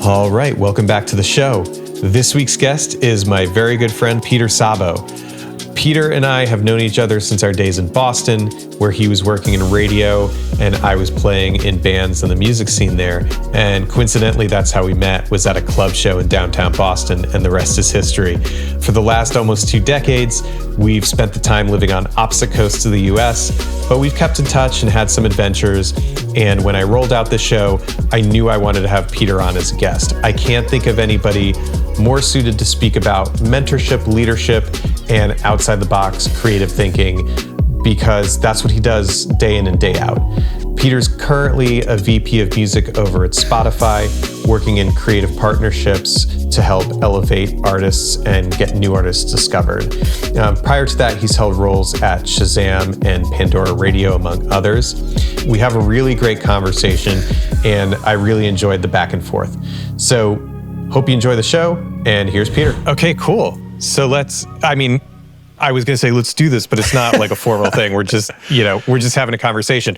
All right, welcome back to the show. This week's guest is my very good friend, Peter Szabo. Peter and I have known each other since our days in Boston, where he was working in radio and I was playing in bands in the music scene there. And coincidentally, that's how we met, was at a club show in downtown Boston, and the rest is history. For the last almost 2 decades, we've spent the time living on opposite coasts of the US, but we've kept in touch and had some adventures. And when I rolled out this show, I knew I wanted to have Peter on as a guest. I can't think of anybody more suited to speak about mentorship, leadership, and outside the box creative thinking, because that's what he does day in and day out. Peter's currently a VP of music over at Spotify, working in creative partnerships to help elevate artists and get new artists discovered. Prior to that, he's held roles at Shazam and Pandora Radio, among others. We have a really great conversation, and I really enjoyed the back and forth. So hope you enjoy the show, and here's Peter. Okay, cool. So I was going to say, let's do this, but it's not like a formal thing. We're just having a conversation.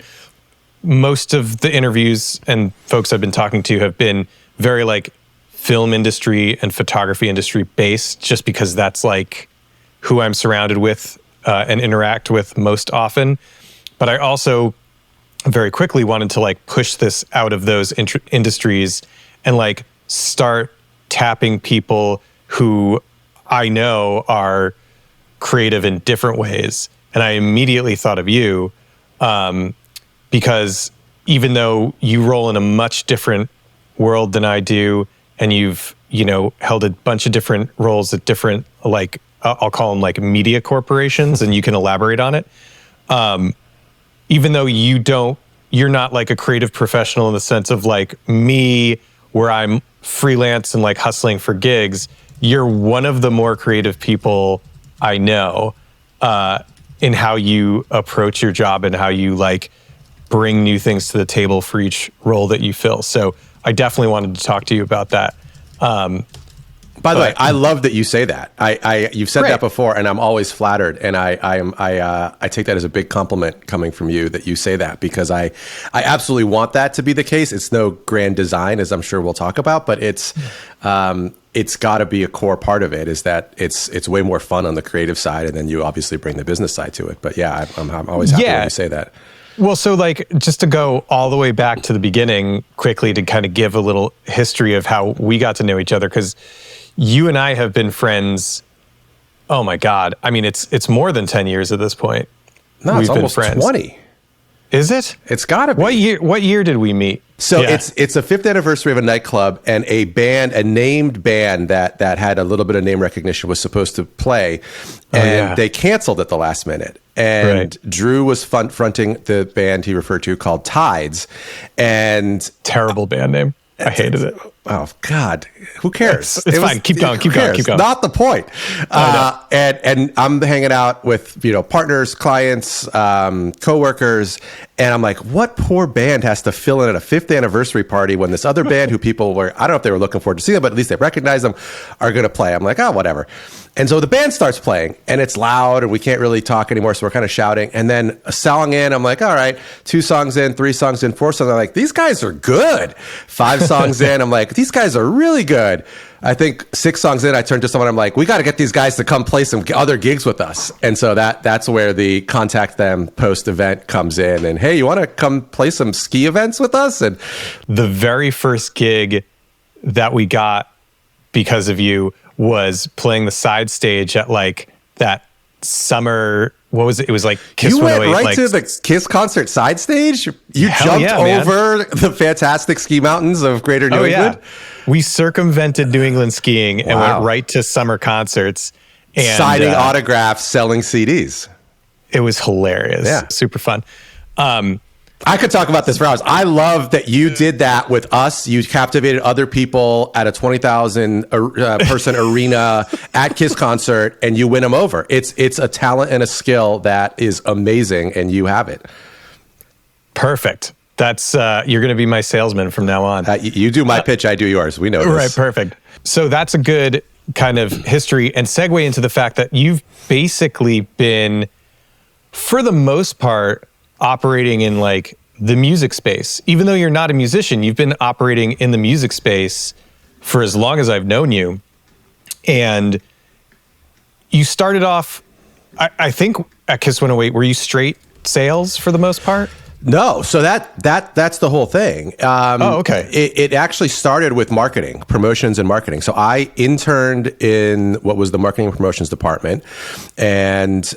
Most of the interviews and folks I've been talking to have been very like film industry and photography industry based, just because that's like who I'm surrounded with and interact with most often. But I also very quickly wanted to like push this out of those industries and like start tapping people who I know are creative in different ways. And I immediately thought of you because even though you roll in a much different world than I do, and you've, held a bunch of different roles at different, like, I'll call them like media corporations, and you can elaborate on it. Even though you're not like a creative professional in the sense of like me, where I'm freelance and like hustling for gigs, you're one of the more creative people I know in how you approach your job and how you like bring new things to the table for each role that you fill. So I definitely wanted to talk to you about that. By the way, I love that you say that. You've said that before, and I'm always flattered. And I take that as a big compliment coming from you that you say that, because I absolutely want that to be the case. It's no grand design, as I'm sure we'll talk about, but it's got to be a core part of it. Is that it's way more fun on the creative side, and then you obviously bring the business side to it. But yeah, I'm always happy when you say that. Well, so like just to go all the way back to the beginning quickly to kind of give a little history of how we got to know each other, because you and I have been friends. Oh my God. I mean, it's more than 10 years at this point. No, it's almost 20. Is it? It's gotta be. What year did we meet? So it's a 5th anniversary of a nightclub, and a named band that had a little bit of name recognition was supposed to play, and they canceled at the last minute. And Drew was fronting the band he referred to called Tides, and terrible band name. I hated it. Oh God, who cares? It's fine. Keep going. Not the point. And I'm hanging out with partners, clients, coworkers, and I'm like, what poor band has to fill in at a 5th anniversary party when this other band, who people were, I don't know if they were looking forward to seeing them, but at least they recognize them, are going to play. I'm like, whatever. And so the band starts playing, and it's loud, and we can't really talk anymore, so we're kind of shouting. And then a song in, I'm like, all right, 2 songs in, 3 songs in, 4 songs in. I'm like, these guys are good. 5 songs in, I'm like, these guys are really good. I think 6 songs in, I turned to someone, I'm like, we got to get these guys to come play some other gigs with us. And so that's where the contact them post-event comes in. And, hey, you want to come play some ski events with us? And the very first gig that we got because of you was playing the side stage at like that summer. What was it? It was like Kiss. You went right to the Kiss concert side stage. You jumped over the fantastic ski mountains of Greater New England. We circumvented New England skiing and went right to summer concerts and signing autographs, selling CDs. It was hilarious. Yeah, super fun. I could talk about this for hours. I love that you did that with us. You captivated other people at a 20,000 person arena at Kiss concert, and you win them over. It's a talent and a skill that is amazing, and you have it. Perfect. That's you're going to be my salesman from now on. You do my pitch, I do yours. We know this. Right, perfect. So that's a good kind of history and segue into the fact that you've basically been, for the most part, operating in like the music space. Even though you're not a musician, you've been operating in the music space for as long as I've known you. And you started off, I think at Kiss 108, were you straight sales for the most part? No, so that's the whole thing. Okay. It actually started with marketing, promotions and marketing. So I interned in what was the marketing and promotions department, and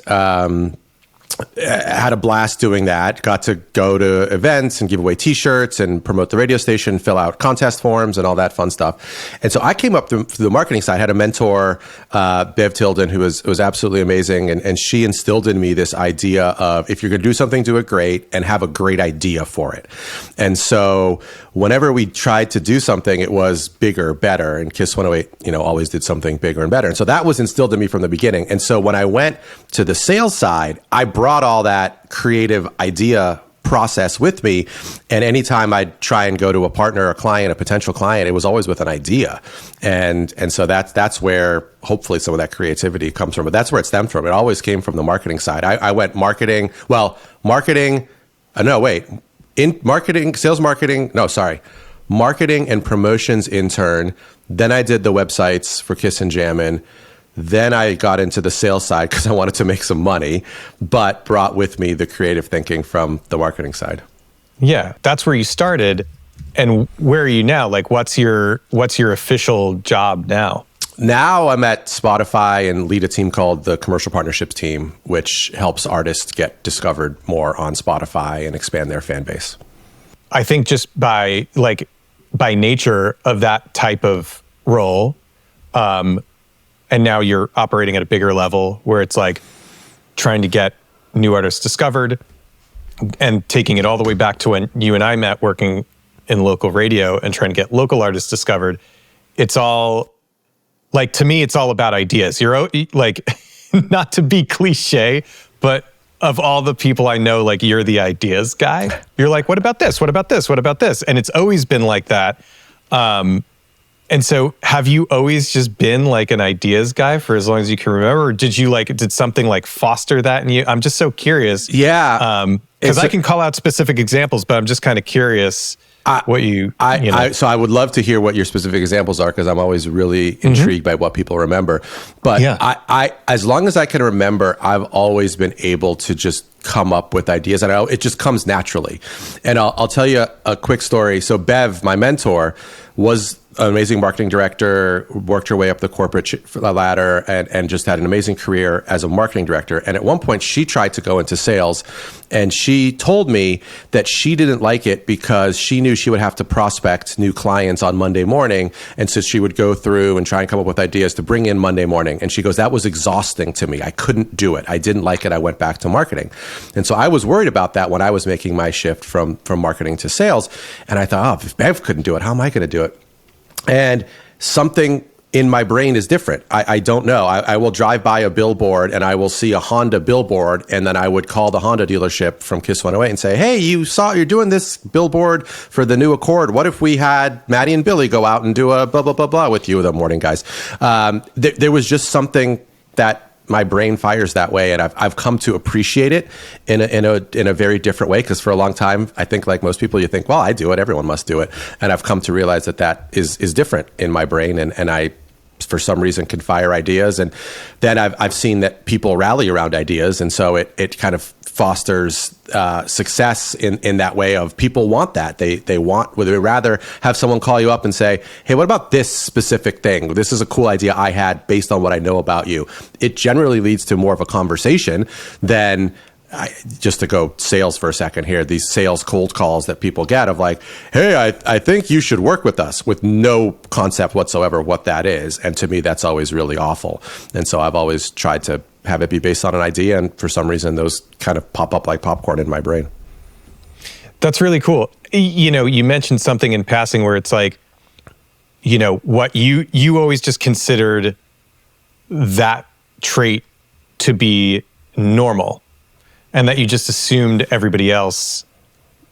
had a blast doing that. Got to go to events and give away T-shirts and promote the radio station, fill out contest forms and all that fun stuff. And so I came up through the marketing side. I had a mentor, Bev Tilden, who was absolutely amazing. And she instilled in me this idea of, if you're going to do something, do it great and have a great idea for it. And so whenever we tried to do something, it was bigger, better. And Kiss 108, always did something bigger and better. And so that was instilled in me from the beginning. And so when I went to the sales side, I brought all that creative idea process with me. And anytime I'd try and go to a partner, a client, a potential client, it was always with an idea. And so that's where hopefully some of that creativity comes from. But that's where it stemmed from. It always came from the marketing side. I went marketing, marketing and promotions intern. Then I did the websites for Kiss and Jammin'. Then I got into the sales side because I wanted to make some money, but brought with me the creative thinking from the marketing side. Yeah, that's where you started. And where are you now? Like, what's your official job now? Now I'm at Spotify and lead a team called the Commercial Partnerships team, which helps artists get discovered more on Spotify and expand their fan base. I think just by nature of that type of role, and now you're operating at a bigger level where it's like trying to get new artists discovered and taking it all the way back to when you and I met working in local radio and trying to get local artists discovered. It's all, like, to me, it's all about ideas. You're like, not to be cliche, but of all the people I know, like, you're the ideas guy. You're like, what about this? What about this? What about this? And it's always been like that. And so have you always just been like an ideas guy for as long as you can remember? Or did something like foster that in you? I'm just so curious. Yeah. Because I can call out specific examples, but I'm just kind of curious what So I would love to hear what your specific examples are, because I'm always really intrigued by what people remember. But yeah. I as long as I can remember, I've always been able to just come up with ideas, and it just comes naturally. And I'll tell you a quick story. So Bev, my mentor, was an amazing marketing director, worked her way up the corporate ladder, and just had an amazing career as a marketing director. And at one point, she tried to go into sales, and she told me that she didn't like it because she knew she would have to prospect new clients on Monday morning. And so she would go through and try and come up with ideas to bring in Monday morning. And she goes, that was exhausting to me. I couldn't do it. I didn't like it. I went back to marketing. And so I was worried about that when I was making my shift from marketing to sales. And I thought, if Bev couldn't do it, how am I going to do it? And something in my brain is different. I don't know. I will drive by a billboard and I will see a Honda billboard, and then I would call the Honda dealership from Kiss 108 and say, hey, you're doing this billboard for the new Accord. What if we had Maddie and Billy go out and do a blah, blah, blah, blah with you the morning, guys? There was just something that my brain fires that way, and I've come to appreciate it in a very different way. Because for a long time, I think, like most people, you think, well, I do it, everyone must do it, and I've come to realize that is different in my brain, and I, for some reason, can fire ideas, and then I've seen that people rally around ideas, and so it kind of fosters success in that way of people want that. They want, would they rather have someone call you up and say, hey, what about this specific thing? This is a cool idea I had based on what I know about you. It generally leads to more of a conversation than just to go sales for a second here, these sales cold calls that people get of like, hey, I think you should work with us, with no concept whatsoever what that is. And to me, that's always really awful. And so I've always tried to have it be based on an idea. And for some reason, those kind of pop up like popcorn in my brain. That's really cool. You mentioned something in passing where it's like, what you always just considered that trait to be normal, and that you just assumed everybody else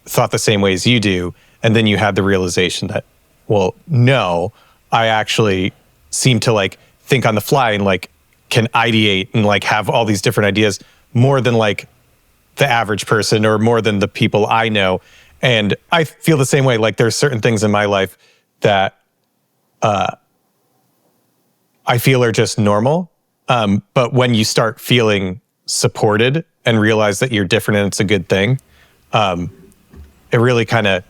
thought the same way as you do. And then you had the realization that, well, no, I actually seem to like think on the fly and like can ideate and like have all these different ideas more than like the average person or more than the people I know. And I feel the same way. Like there's certain things in my life that I feel are just normal. But when you start feeling supported and realize that you're different and it's a good thing, it really kind of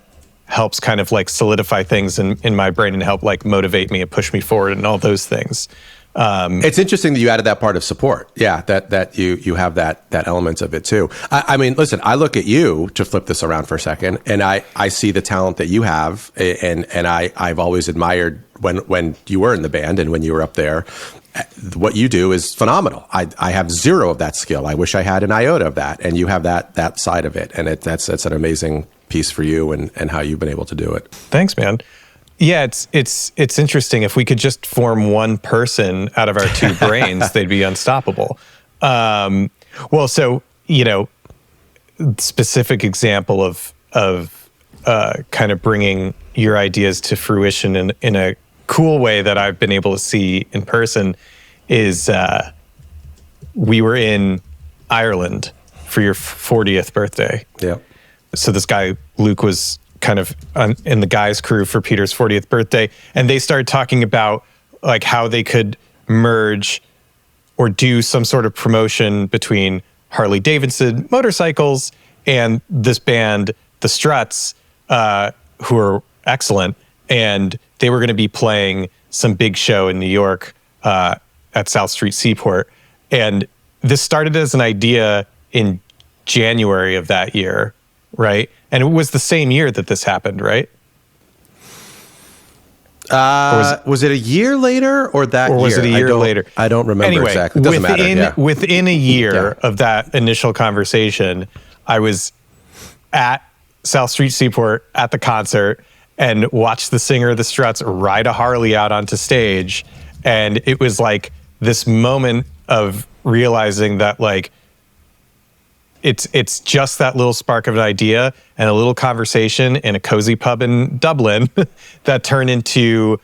helps kind of like solidify things in my brain and help like motivate me and push me forward and all those things. It's interesting that you added that part of support. Yeah, that you have that element of it too. I mean, listen, I look at you, to flip this around for a second, and I see the talent that you have, and I've always admired when you were in the band and when you were up there. What you do is phenomenal. I have zero of that skill. I wish I had an iota of that, and you have that side of it, and that's an amazing piece for you and how you've been able to do it. Thanks, man. Yeah, it's interesting. If we could just form one person out of our two brains, they'd be unstoppable. Well, so, specific example of kind of bringing your ideas to fruition in a cool way that I've been able to see in person is we were in Ireland for your 40th birthday. Yeah. So this guy, Luke, was kind of in the guys' crew for Peter's 40th birthday. And they started talking about like how they could merge or do some sort of promotion between Harley Davidson motorcycles and this band, the Struts, who are excellent. And they were going to be playing some big show in New York at South Street Seaport. And this started as an idea in January of that year, right? And it was the same year that this happened, right? Was it a year later or that year? Or was it a year later? I don't remember exactly. It doesn't matter. Yeah. Within a year of that initial conversation, I was at South Street Seaport at the concert and watched the singer of the Struts ride a Harley out onto stage. And it was like this moment of realizing that like, it's just that little spark of an idea and a little conversation in a cozy pub in Dublin that turned into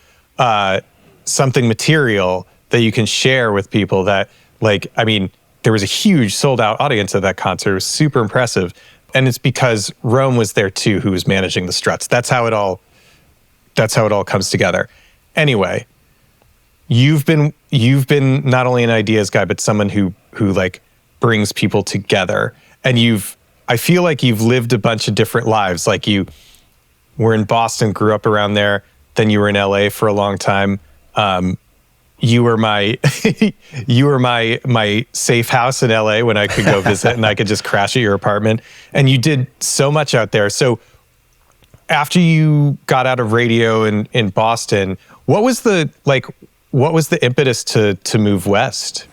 something material that you can share with people that like, I mean, there was a huge sold out audience at that concert. It was super impressive. And it's because Rome was there too, who was managing the Struts. That's how it all comes together. Anyway, you've been not only an ideas guy, but someone who like brings people together. And I feel like you've lived a bunch of different lives. Like you were in Boston, grew up around there. Then you were in LA for a long time. You were my safe house in LA when I could go visit and I could just crash at your apartment. And you did so much out there. So after you got out of radio in Boston, what was the impetus to move west?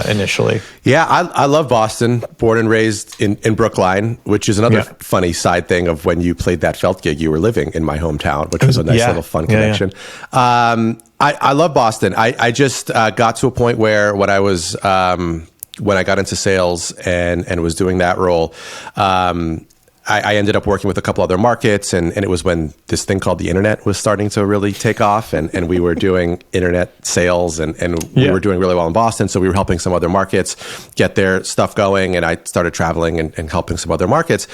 Initially. Yeah, I love Boston, born and raised in Brookline, which is another funny side thing of when you played that Felt gig, you were living in my hometown, which was a nice little fun connection. Yeah. I love Boston. I just got to a point where when I got into sales and was doing that role, I ended up working with a couple other markets, and it was when this thing called the internet was starting to really take off, and we were doing internet sales, and we were doing really well in Boston, so we were helping some other markets get their stuff going, and I started traveling and helping some other markets,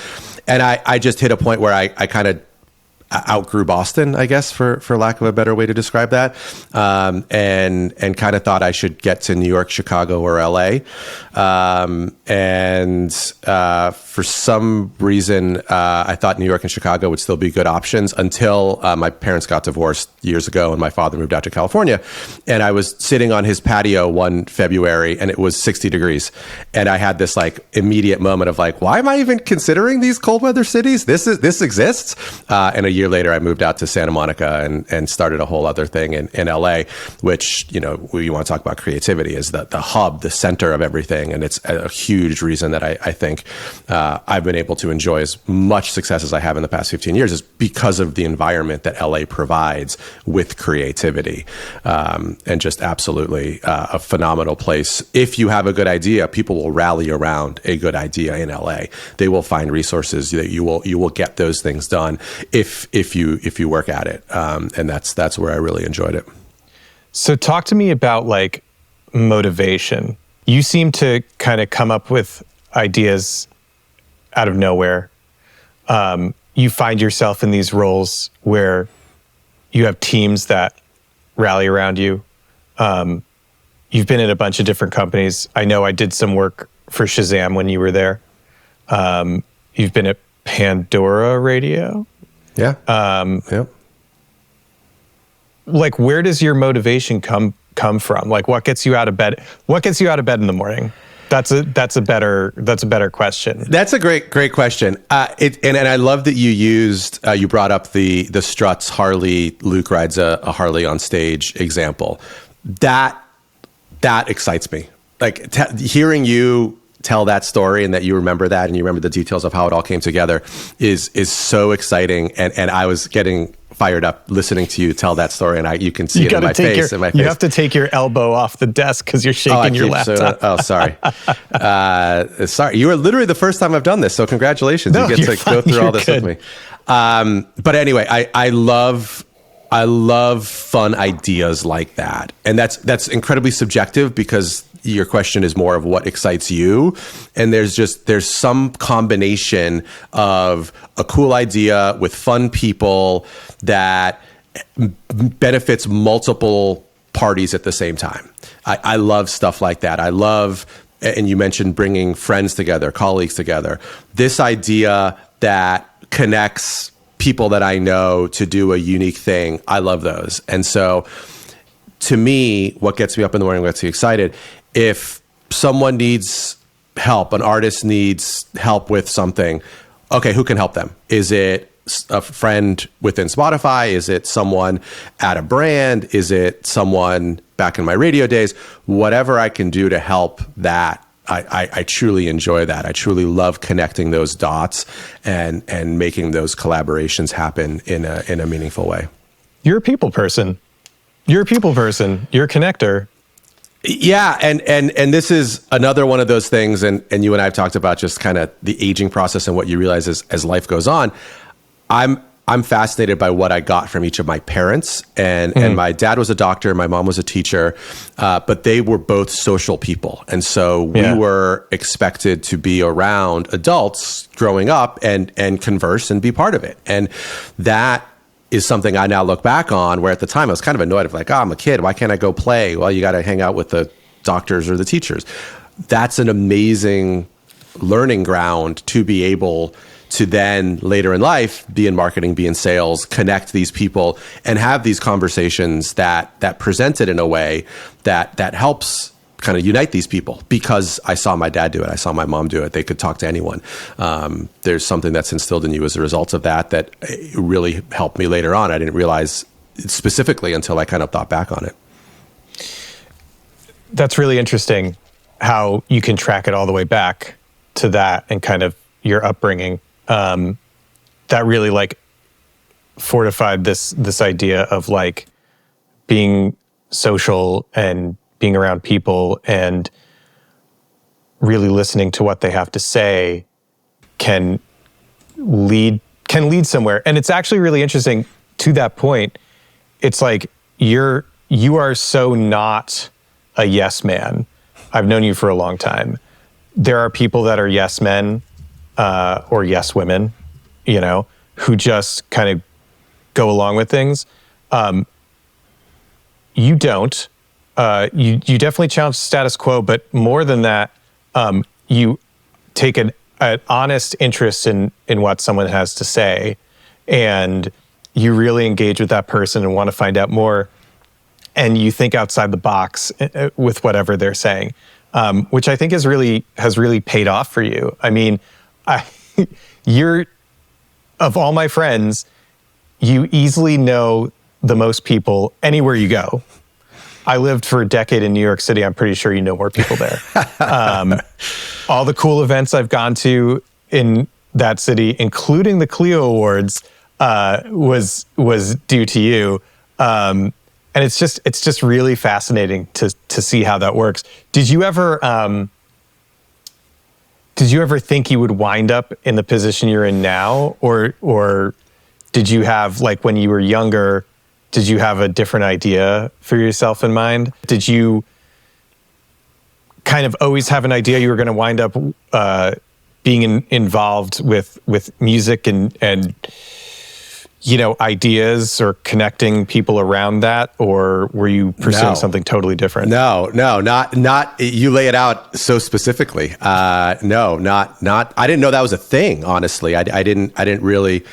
and I just hit a point where I kind of outgrew Boston, I guess, for lack of a better way to describe that, and kind of thought I should get to New York, Chicago, or LA, and for some reason, I thought New York and Chicago would still be good options until my parents got divorced years ago and my father moved out to California, and I was sitting on his patio one February and it was 60 degrees, and I had this like immediate moment of like, why am I even considering these cold weather cities? This exists, and a year later, I moved out to Santa Monica and started a whole other thing in LA, which, you want to talk about creativity, is the hub, the center of everything. And it's a huge reason that I think I've been able to enjoy as much success as I have in the past 15 years is because of the environment that LA provides with creativity. And just absolutely a phenomenal place. If you have a good idea, people will rally around a good idea in LA. They will find resources that you will get those things done if you work at it, and that's where I really enjoyed it. So talk to me about like motivation. You seem to kind of come up with ideas out of nowhere. You find yourself in these roles where you have teams that rally around you. You've been in a bunch of different companies. I know I did some work for Shazam when you were there. You've been at Pandora Radio. Yeah. Yep. Like, where does your motivation come from? Like, what gets you out of bed? What gets you out of bed in the morning? That's a better question. That's a great question. And I love that you brought up the Struts Harley. Luke rides a Harley on stage example. That excites me. Like hearing you tell that story and that you remember that and you remember the details of how it all came together is so exciting. And I was getting fired up listening to you tell that story, and you can see it in my face. You have to take your elbow off the desk because you're shaking your laptop. Sorry. Sorry. You were literally the first time I've done this, so congratulations. No, you get to go through all this with me. But anyway, I love fun ideas like that. And that's incredibly subjective because your question is more of what excites you. And there's some combination of a cool idea with fun people that benefits multiple parties at the same time. I love stuff like that. I love, and you mentioned bringing friends together, colleagues together. This idea that connects people that I know to do a unique thing. I love those. And so to me, what gets me up in the morning, what gets me excited, if someone needs help, an artist needs help with something, okay, who can help them? Is it a friend within Spotify? Is it someone at a brand? Is it someone back in my radio days? Whatever I can do to help that, I truly enjoy that. I truly love connecting those dots and making those collaborations happen in a meaningful way. You're a people person. You're a connector. Yeah, and this is another one of those things, and you and I have talked about just kind of the aging process and what you realize as life goes on. I'm fascinated by what I got from each of my parents, and my dad was a doctor, my mom was a teacher, but they were both social people, and so we were expected to be around adults growing up and converse and be part of it, and that is something I now look back on, where at the time I was kind of annoyed of like, I'm a kid, why can't I go play? Well, you got to hang out with the doctors or the teachers. That's an amazing learning ground to be able to then later in life be in marketing, be in sales, connect these people and have these conversations that present it in a way that helps kind of unite these people, because I saw my dad do it. I saw my mom do it. They could talk to anyone. There's something that's instilled in you as a result of that really helped me later on. I didn't realize specifically until I kind of thought back on it. That's really interesting how you can track it all the way back to that and kind of your upbringing. That really like fortified this idea of like being social and being around people and really listening to what they have to say can lead somewhere. And it's actually really interesting to that point. It's like you are so not a yes man. I've known you for a long time. There are people that are yes men or yes women, who just kind of go along with things. You don't. You definitely challenge the status quo, but more than that, you take an honest interest in what someone has to say, and you really engage with that person and want to find out more, and you think outside the box with whatever they're saying, which I think has really paid off for you. I mean, you're, of all my friends, you easily know the most people anywhere you go. I lived for a decade in New York City. I'm pretty sure you know more people there. All the cool events I've gone to in that city, including the Clio Awards, was due to you. And it's just really fascinating to see how that works. Did you ever think you would wind up in the position you're in now, or did you have, like, when you were younger, did you have a different idea for yourself in mind? Did you kind of always have an idea you were going to wind up being involved with music and ideas or connecting people around that, or were you pursuing something totally different? No, not. You lay it out so specifically. No, not. I didn't know that was a thing. Honestly, I didn't really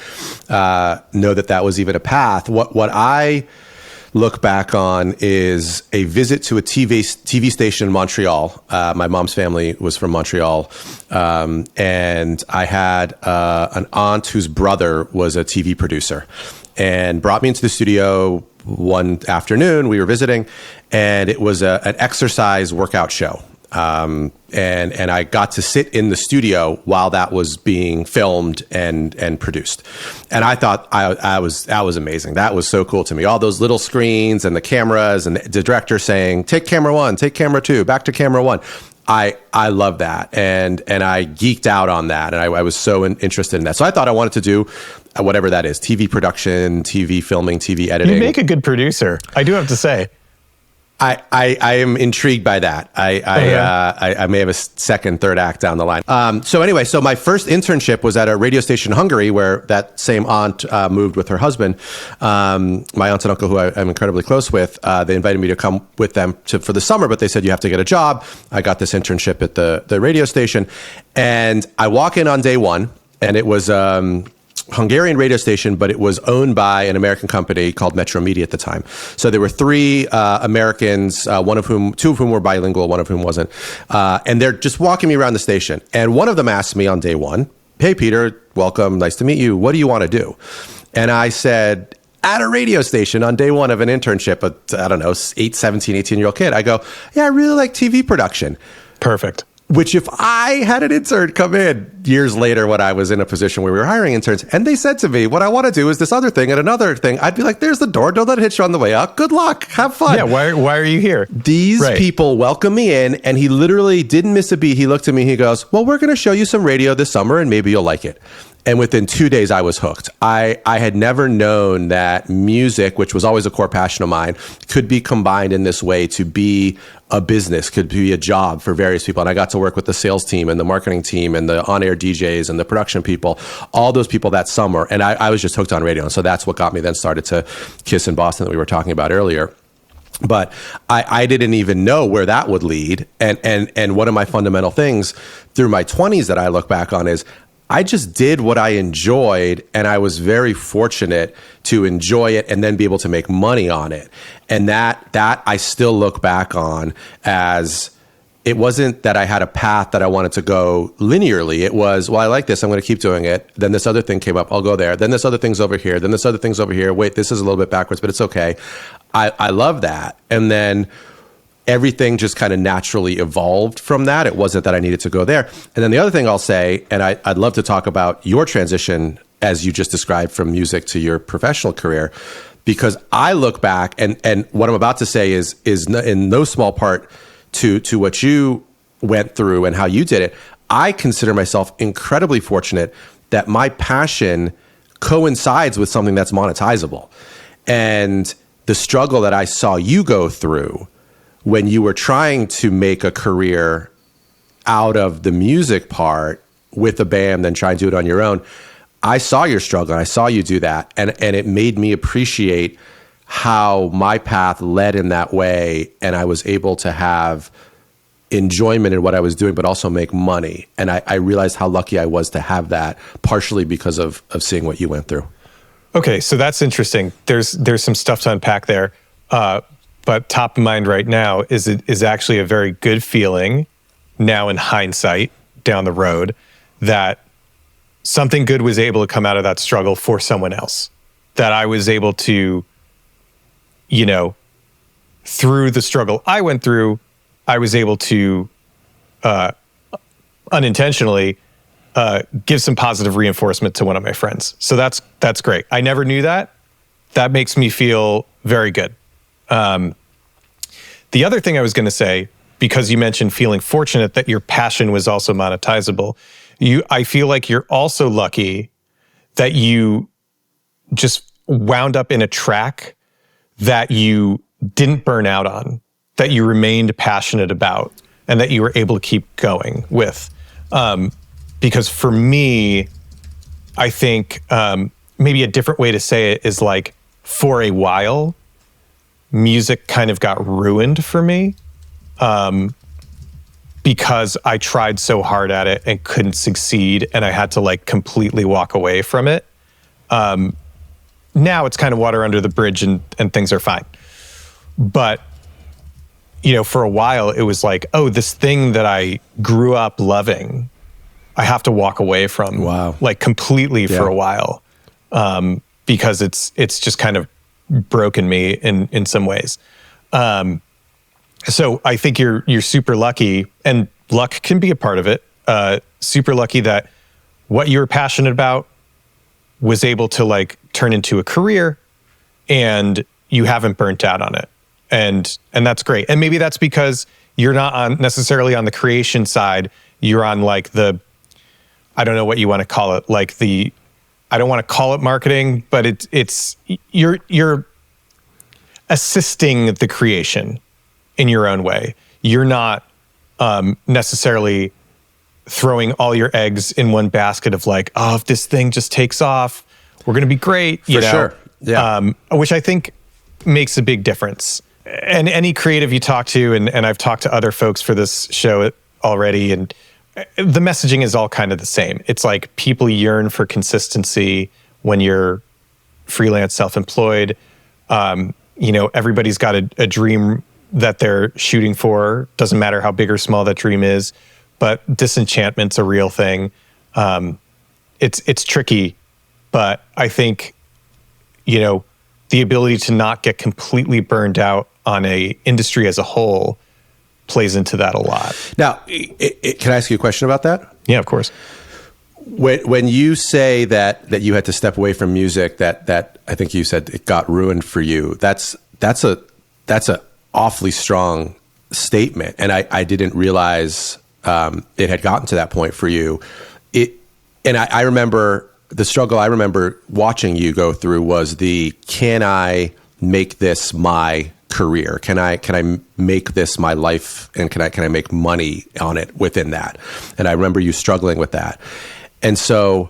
know that was even a path. What I look back on is a visit to a TV station in Montreal. My mom's family was from Montreal, and I had an aunt whose brother was a TV producer, and brought me into the studio one afternoon. We were visiting, and it was an exercise workout show. And I got to sit in the studio while that was being filmed and produced. And I thought that was amazing. That was so cool to me. All those little screens and the cameras and the director saying, take camera 1, take camera 2, back to camera 1. I love that. And I geeked out on that. And I was so interested in that. So I thought I wanted to do whatever that is, TV production, TV filming, TV editing. You make a good producer, I do have to say. I am intrigued by that. I may have a second, third act down the line. So my first internship was at a radio station in Hungary, where that same aunt moved with her husband. My aunt and uncle, who I'm incredibly close with, they invited me to come with them for the summer, but they said you have to get a job. I got this internship at the radio station, and I walk in on day one, and it was Hungarian radio station, but it was owned by an American company called Metro Media at the time. So there were three Americans, two of whom were bilingual, one of whom wasn't. And they're just walking me around the station. And one of them asked me on day one, "Hey, Peter, welcome. Nice to meet you. What do you want to do?" And I said, at a radio station on day one of an internship, I don't know, 17, 18-year-old kid, I go, "Yeah, I really like TV production." Perfect. Which if I had an intern come in years later when I was in a position where we were hiring interns, and they said to me, "What I want to do is this other thing and another thing," I'd be like, "There's the door. Don't let it hit you on the way out. Good luck. Have fun." Yeah, why are you here? These people welcome me in, and he literally didn't miss a beat. He looked at me, he goes, "Well, we're going to show you some radio this summer, and maybe you'll like it." And within 2 days, I was hooked. I had never known that music, which was always a core passion of mine, could be combined in this way to be a business, could be a job for various people. And I got to work with the sales team and the marketing team and the on-air DJs and the production people, all those people that summer. And I was just hooked on radio. And so that's what got me then started to Kiss in Boston that we were talking about earlier. But I didn't even know where that would lead. And one of my fundamental things through my 20s that I look back on is I just did what I enjoyed, and I was very fortunate to enjoy it and then be able to make money on it. And that I still look back on as, it wasn't that I had a path that I wanted to go linearly. It was, well, I like this, I'm going to keep doing it. Then this other thing came up, I'll go there. Then this other thing's over here. Then this other thing's over here. Wait, this is a little bit backwards, but it's okay. I love that. And then everything just kind of naturally evolved from that. It wasn't that I needed to go there. And then the other thing I'll say, and I'd love to talk about your transition as you just described from music to your professional career, because I look back and what I'm about to say is in no small part to what you went through and how you did it. I consider myself incredibly fortunate that my passion coincides with something that's monetizable. And the struggle that I saw you go through when you were trying to make a career out of the music part with a band, then try and do it on your own, I saw your struggle. And I saw you do that. And it made me appreciate how my path led in that way. And I was able to have enjoyment in what I was doing, but also make money. And I realized how lucky I was to have that, partially because of seeing what you went through. Okay, so that's interesting. There's some stuff to unpack there. But top of mind right now is actually a very good feeling now in hindsight down the road that something good was able to come out of that struggle for someone else. That I was able to, through the struggle I went through, I was able to unintentionally give some positive reinforcement to one of my friends. So that's great. I never knew that. That makes me feel very good. The other thing I was going to say, because you mentioned feeling fortunate that your passion was also monetizable, I feel like you're also lucky that you just wound up in a track that you didn't burn out on, that you remained passionate about, and that you were able to keep going with. Because for me, I think maybe a different way to say it is like, for a while, music kind of got ruined for me because I tried so hard at it and couldn't succeed, and I had to like completely walk away from it. Now it's kind of water under the bridge and things are fine. But, you know, for a while it was like, oh, this thing that I grew up loving, I have to walk away from. Wow. Like completely for a while. Because it's just kind of broken me in some ways. So I think you're super lucky, and luck can be a part of it. Super lucky that what you were passionate about was able to like turn into a career, and you haven't burnt out on it. And that's great. And maybe that's because you're not necessarily on the creation side. You're on like I don't know what you want to call it, like I don't want to call it marketing, but you're assisting the creation in your own way. You're not necessarily throwing all your eggs in one basket of like, oh, if this thing just takes off, we're going to be great. For sure. Yeah. Which I think makes a big difference. And any creative you talk to, and I've talked to other folks for this show already, and the messaging is all kind of the same. It's like people yearn for consistency when you're freelance, self-employed. You know, everybody's got a dream that they're shooting for. Doesn't matter how big or small that dream is, but disenchantment's a real thing. It's tricky, but I think, you know, the ability to not get completely burned out on a industry as a whole plays into that a lot. Now, can I ask you a question about that? Yeah, of course. When you say that you had to step away from music, that I think you said it got ruined for you. That's a awfully strong statement, and I didn't realize it had gotten to that point for you. I remember the struggle. I remember watching you go through was can I make this my career? Can I make this my life, and can I make money on it within that? And I remember you struggling with that. And so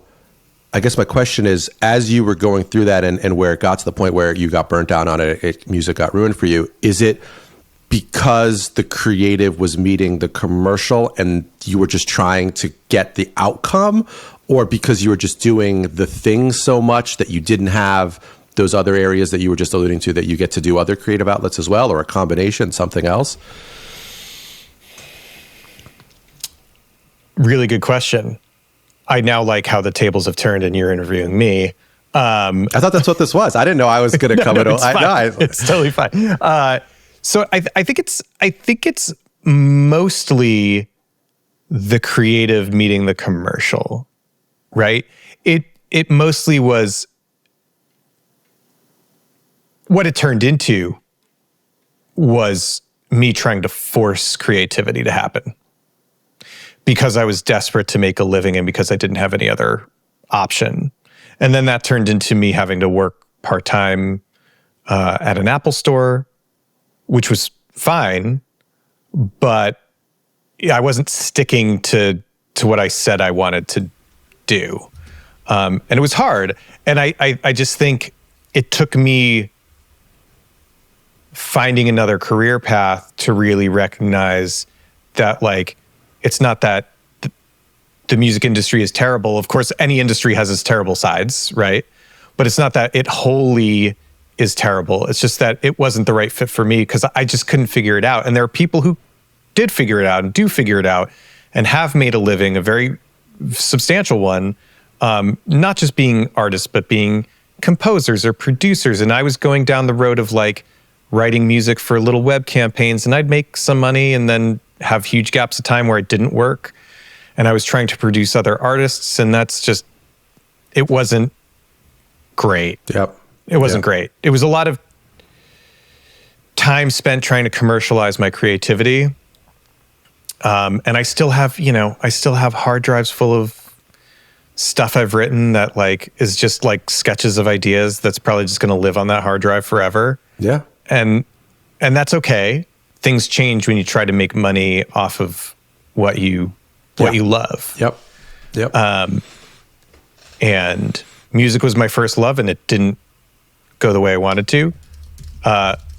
I guess my question is, as you were going through that and where it got to the point where you got burnt down on it, music got ruined for you, is it because the creative was meeting the commercial and you were just trying to get the outcome, or because you were just doing the thing so much that you didn't have those other areas that you were just alluding to, that you get to do other creative outlets as well, or a combination, something else? Really good question. I now like how the tables have turned and you're interviewing me. I thought that's what this was. I didn't know I was going to come in. It's totally fine. So I think it's mostly the creative meeting the commercial, right? It mostly was what it turned into was me trying to force creativity to happen because I was desperate to make a living and because I didn't have any other option. And then that turned into me having to work part-time at an Apple store, which was fine, but I wasn't sticking to what I said I wanted to do. And it was hard. And I just think it took me finding another career path to really recognize that, like, it's not that the music industry is terrible. Of course, any industry has its terrible sides, right? But it's not that it wholly is terrible. It's just that it wasn't the right fit for me because I just couldn't figure it out. And there are people who did figure it out and do figure it out and have made a living, a very substantial one, not just being artists, but being composers or producers. And I was going down the road of like writing music for little web campaigns, and I'd make some money and then have huge gaps of time where it didn't work. And I was trying to produce other artists, and that's just, it wasn't great. Yep. It wasn't great. It was a lot of time spent trying to commercialize my creativity. And I still have hard drives full of stuff I've written that like is just like sketches of ideas that's probably just going to live on that hard drive forever. Yeah. And that's okay. Things change when you try to make money off of what you love. Yep. And music was my first love and it didn't go the way I wanted to.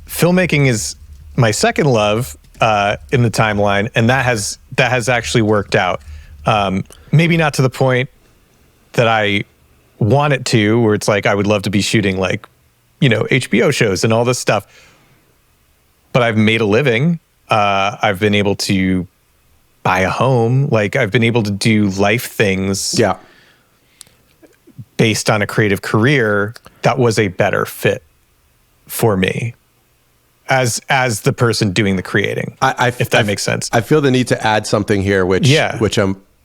Filmmaking is my second love in the timeline, and that has actually worked out. Maybe not to the point that I want it to, where it's like I would love to be shooting like, HBO shows and all this stuff. But I've made a living. I've been able to buy a home. Like I've been able to do life things. Yeah. Based on a creative career that was a better fit for me as the person doing the creating. If that makes sense. I feel the need to add something here, which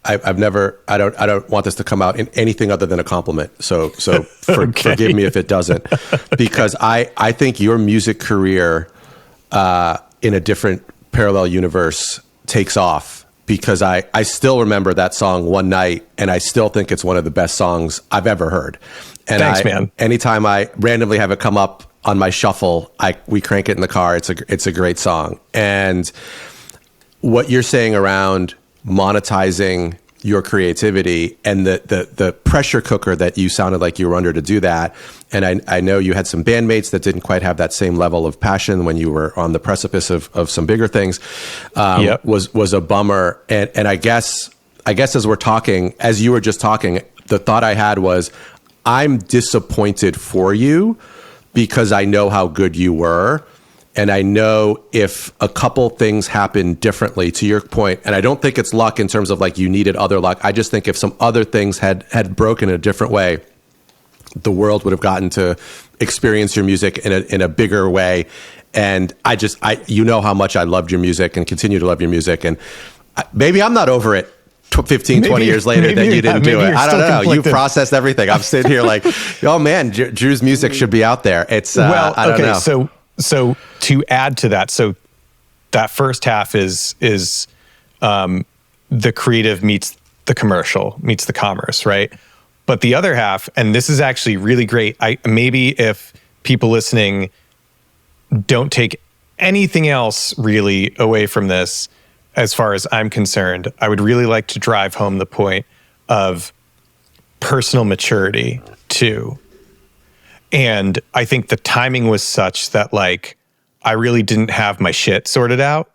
I've never, I don't want this to come out in anything other than a compliment. So forgive me if it doesn't, because I think your music career in a different parallel universe takes off, because I still remember that song One Night, and I still think it's one of the best songs I've ever heard. And thanks, man. Anytime I randomly have it come up on my shuffle, we crank it in the car. It's a great song. And what you're saying around monetizing your creativity and the pressure cooker that you sounded like you were under to do that. And I know you had some bandmates that didn't quite have that same level of passion when you were on the precipice of some bigger things, was a bummer. And I guess as we're talking, as you were just talking, the thought I had was, I'm disappointed for you because I know how good you were. And I know if a couple things happen differently, to your point, and I don't think it's luck in terms of like you needed other luck. I just think if some other things had broken in a different way, the world would have gotten to experience your music in a bigger way. And I you know how much I loved your music and continue to love your music. And maybe I'm not over it 15, 20 years later that you didn't do it. I don't know. You processed everything. I'm sitting here like, oh man, Drew's music should be out there. It's, I don't know. So to add to that, so that first half is the creative meets the commercial, meets the commerce, right? But the other half, and this is actually really great. Maybe if people listening don't take anything else really away from this, as far as I'm concerned, I would really like to drive home the point of personal maturity too. And I think the timing was such that like, I really didn't have my shit sorted out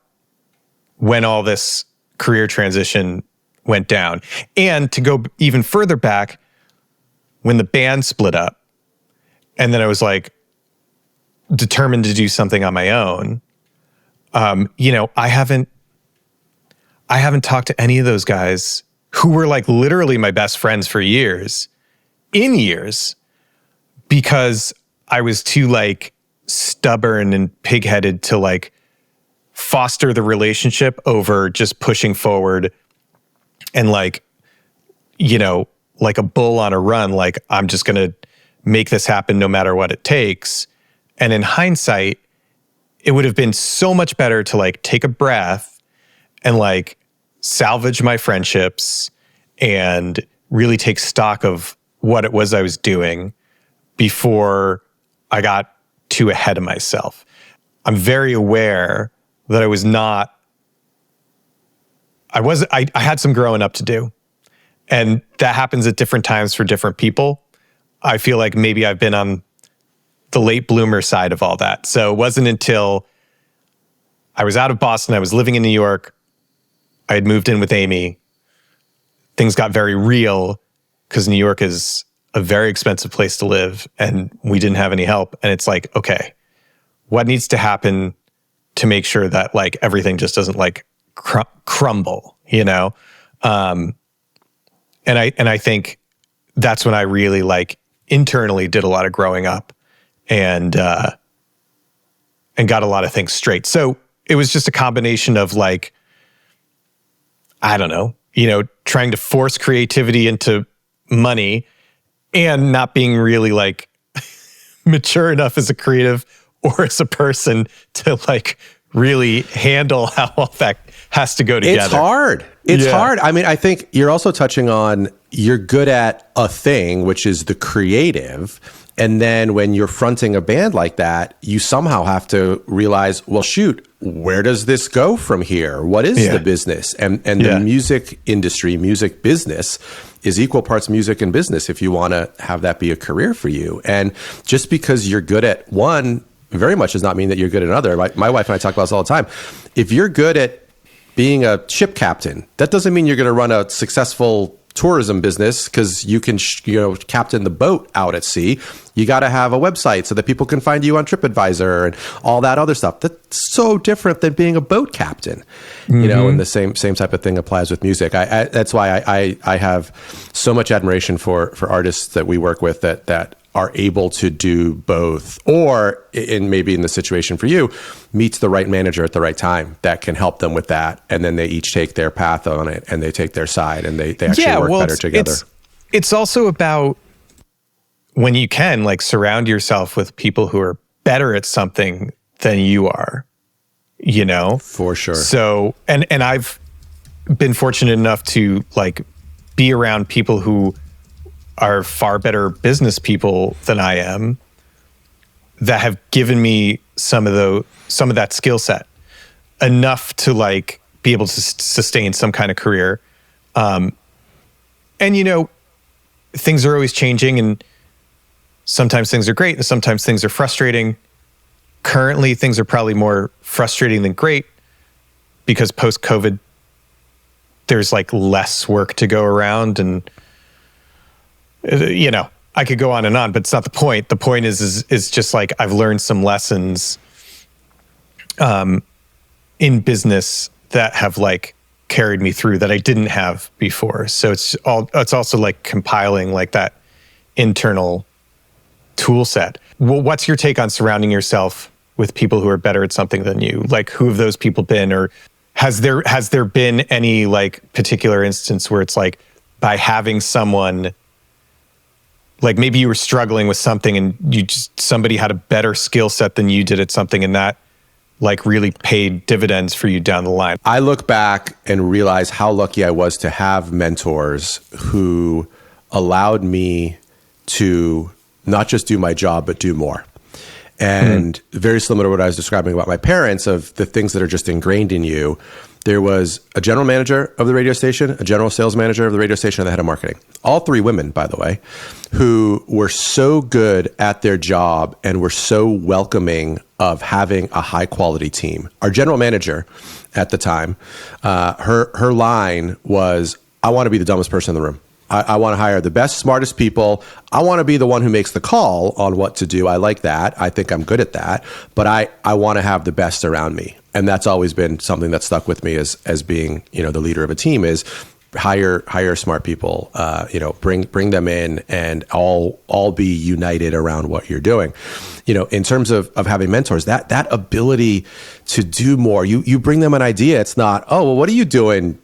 when all this career transition went down. And to go even further back, when the band split up, and then I was like determined to do something on my own. I haven't talked to any of those guys who were like literally my best friends for years, because I was too like stubborn and pigheaded to like foster the relationship over just pushing forward and like, like a bull on a run, like I'm just going to make this happen no matter what it takes. And in hindsight, it would have been so much better to like take a breath and like salvage my friendships and really take stock of what it was I was doing before I got too ahead of myself. I'm very aware that I had some growing up to do. And that happens at different times for different people. I feel like maybe I've been on the late bloomer side of all that. So it wasn't until I was out of Boston, I was living in New York, I had moved in with Amy, things got very real because New York is a very expensive place to live and we didn't have any help. And it's like, okay, what needs to happen to make sure that like everything just doesn't like crumble, And I think that's when I really like internally did a lot of growing up and got a lot of things straight. So it was just a combination of like, I don't know, trying to force creativity into money and not being really like mature enough as a creative or as a person to like really handle how all that has to go together. It's hard. It's hard. I mean, I think you're also touching on, you're good at a thing, which is the creative. And then when you're fronting a band like that, you somehow have to realize, well, shoot, where does this go from here? What is the business? And the music industry, music business is equal parts music and business if you want to have that be a career for you. And just because you're good at one very much does not mean that you're good at another. My wife and I talk about this all the time. If you're good at being a ship captain, that doesn't mean you're going to run a successful tourism business because you can, captain the boat out at sea. You got to have a website so that people can find you on TripAdvisor and all that other stuff. That's so different than being a boat captain, and the same type of thing applies with music. That's why I have so much admiration for artists that we work with that are able to do both, or maybe in the situation for you, meets the right manager at the right time that can help them with that. And then they each take their path on it and they take their side and they actually work better together. It's also about when you can surround yourself with people who are better at something than you are, For sure. So, and I've been fortunate enough to be around people who are far better business people than I am that have given me some of that skill set enough to be able to sustain some kind of career. And things are always changing, and sometimes things are great and sometimes things are frustrating. Currently, things are probably more frustrating than great because post-COVID, there's less work to go around, and I could go on, but it's not the point. The point is just I've learned some lessons in business that have carried me through that I didn't have before. So it's also compiling that internal tool set. Well, what's your take on surrounding yourself with people who are better at something than you? Who have those people been, or has there been any particular instance where it's by having someone maybe you were struggling with something and somebody had a better skill set than you did at something, and that really paid dividends for you down the line? I look back and realize how lucky I was to have mentors who allowed me to not just do my job, but do more. And very similar to what I was describing about my parents, of the things that are just ingrained in you. There was a general manager of the radio station, a general sales manager of the radio station, and the head of marketing. All three women, by the way, who were so good at their job and were so welcoming of having a high quality team. Our general manager at the time, her line was, "I want to be the dumbest person in the room. I want to hire the best, smartest people. I want to be the one who makes the call on what to do. I like that. I think I'm good at that. But I want to have the best around me." And that's always been something that stuck with me as being, the leader of a team, is hire smart people, bring them in and all be united around what you're doing. In terms of having mentors, that ability to do more, you bring them an idea. It's not, "Oh, well, what are you doing?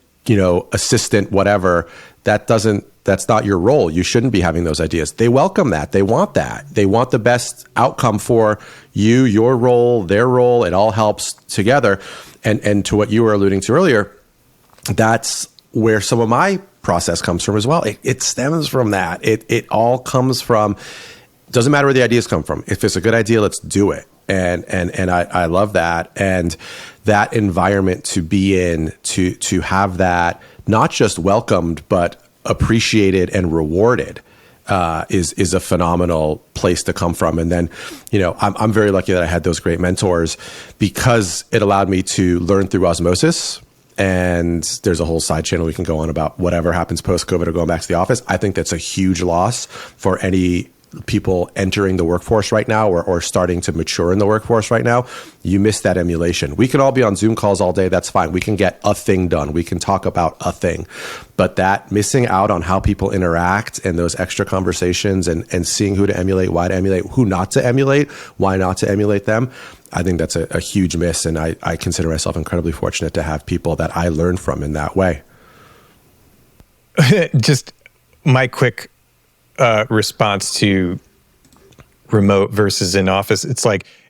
Assistant, whatever." That's not your role. You shouldn't be having those ideas. They welcome that. They want that. They want the best outcome for you, your role, their role. It all helps together. And to what you were alluding to earlier, that's where some of my process comes from as well. It stems from that. It all comes from, doesn't matter where the ideas come from. If it's a good idea, let's do it. And I love that. And that environment to be in, to have that not just welcomed, but appreciated and rewarded, is a phenomenal place to come from. And then, I'm very lucky that I had those great mentors, because it allowed me to learn through osmosis. And there's a whole side channel we can go on about whatever happens post-COVID or going back to the office. I think that's a huge loss for any people entering the workforce right now, or starting to mature in the workforce right now. You miss that emulation. We can all be on Zoom calls all day. That's fine. We can get a thing done. We can talk about a thing. But that missing out on how people interact and those extra conversations and seeing who to emulate, why to emulate, who not to emulate, why not to emulate them, I think that's a huge miss. And I consider myself incredibly fortunate to have people that I learn from in that way. Just my quick response to remote versus in office. It's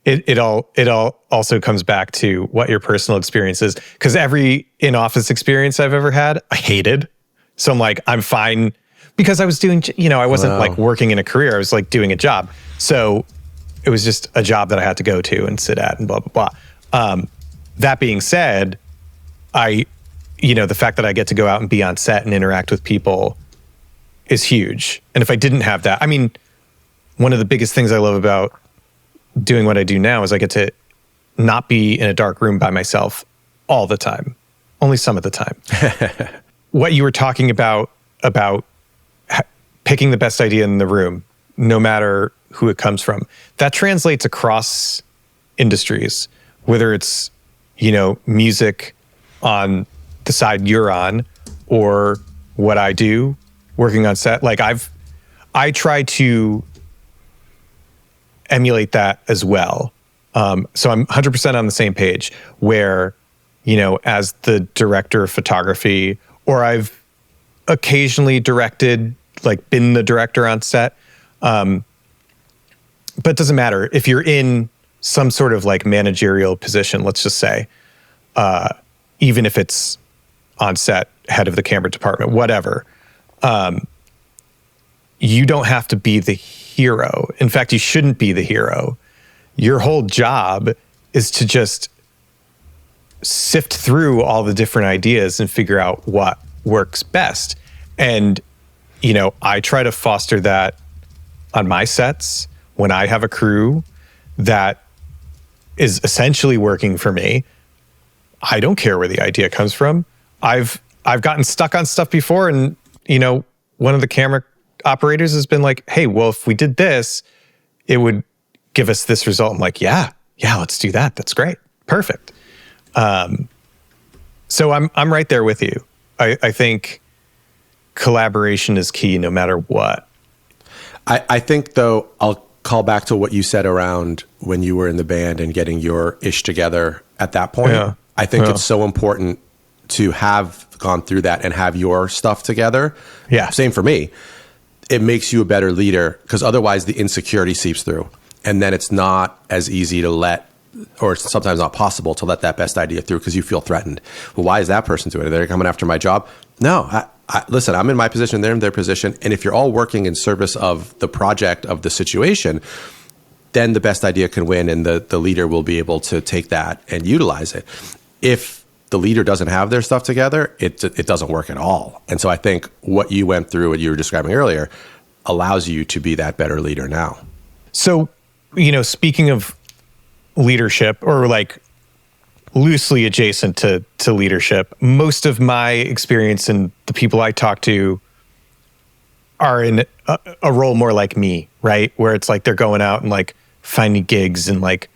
it all also comes back to what your personal experience is, because every in office experience I've ever had, I hated. So I'm fine, because I was doing, I wasn't working in a career. I was doing a job. So it was just a job that I had to go to and sit at and blah, blah, blah. That being said, the fact that I get to go out and be on set and interact with people is huge. And if I didn't have that, I mean, one of the biggest things I love about doing what I do now is I get to not be in a dark room by myself all the time, only some of the time. What you were talking about picking the best idea in the room, no matter who it comes from, that translates across industries, whether it's, music on the side you're on, or what I do working on set. Like I try to emulate that as well. So I'm 100% on the same page where, as the director of photography, or I've occasionally directed, like been the director on set. But it doesn't matter if you're in some sort of like managerial position, let's just say, even if it's on set, head of the camera department, whatever, you don't have to be the hero. In fact, you shouldn't be the hero. Your whole job is to just sift through all the different ideas and figure out what works best. And, I try to foster that on my sets when I have a crew that is essentially working for me. I don't care where the idea comes from. I've gotten stuck on stuff before, and, one of the camera operators has been like, hey, well, if we did this, it would give us this result. I'm like, yeah, let's do that. That's great. Perfect. So I'm right there with you. I think collaboration is key no matter what. I think, though, I'll call back to what you said around when you were in the band and getting your ish together at that point. Yeah. I think it's so important to have gone through that and have your stuff together. Yeah. Same for me. It makes you a better leader, because otherwise the insecurity seeps through. And then it's not as easy to let, or sometimes not possible to let that best idea through, because you feel threatened. Well, why is that person doing it? They're coming after my job? No, listen, I'm in my position, they're in their position. And if you're all working in service of the project, of the situation, then the best idea can win, and the leader will be able to take that and utilize it. If the leader doesn't have their stuff together, it doesn't work at all. And so I think what you went through, what you were describing earlier, allows you to be that better leader now. So, speaking of leadership, or like loosely adjacent to leadership, most of my experience and the people I talk to are in a role more like me, right? Where it's like they're going out and like finding gigs and like